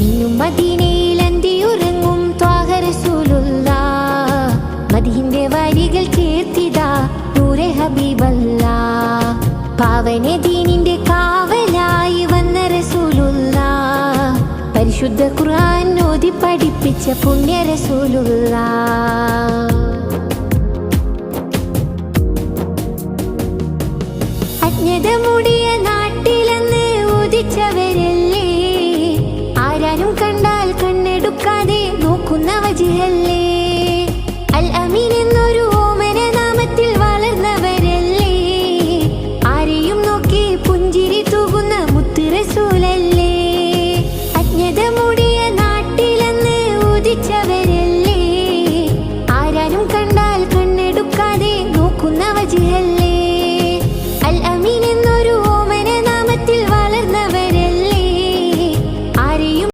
ഇന്നും മദീനയിൽ അന്തിയുറങ്ങും ത്വാഹ റസൂലുള്ളാഹ്. മദീന്റെ വരികൾ ചേർത്തിതാ നൂറെ ഹബീബല്ലാഹ്. പാവന ദീനിന്റെ കാവലായി വന്ന റസൂലുള്ളാഹ്. പരിശുദ്ധ ഖുർആൻ ഓതി പഠിപ്പിച്ച പുണ്യ റസൂലുള്ളാഹ്. അജ്ഞത മൂടിയ നാട്ടിലെന്ന് ഉദിച്ചവരല്ലേ, ആരാരും കണ്ടാൽ കണ്ണെടുക്കാതെ നോക്കുന്ന വജിഹല്ലേ.